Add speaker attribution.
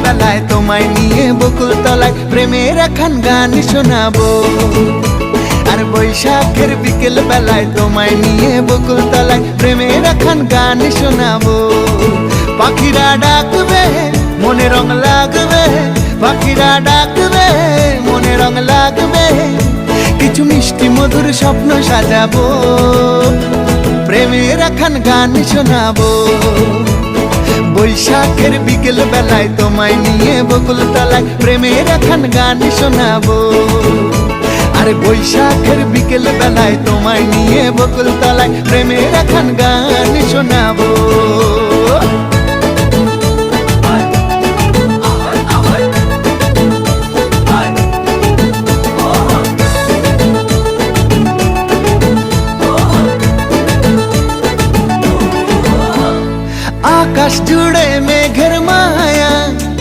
Speaker 1: বেলায় তোমায় নিয়ে বকুল তলায় প্রেমের একখান গান শোনাবো। আর বৈশাখের বিকেল বেলায় তোমায় নিয়ে বকুল তলায় প্রেমের একখান গান শোনাবো। পাখিরা ডাকবে মনে রং লাগবে, পাখিরা ডাকবে মনে রং লাগবে, কিছু মিষ্টি মধুর স্বপ্ন সাজাবো, প্রেমের একখান গান শোনাবো। বৈশাখের বিকেল বেলায় তোমায় নিয়ে বকুল তলায় প্রেমের একখান গান শোনাবো। আর বৈশাখের বিকেল বেলায় তোমায় নিয়ে বকুল তলায় প্রেমের একখান গান শোনাবো।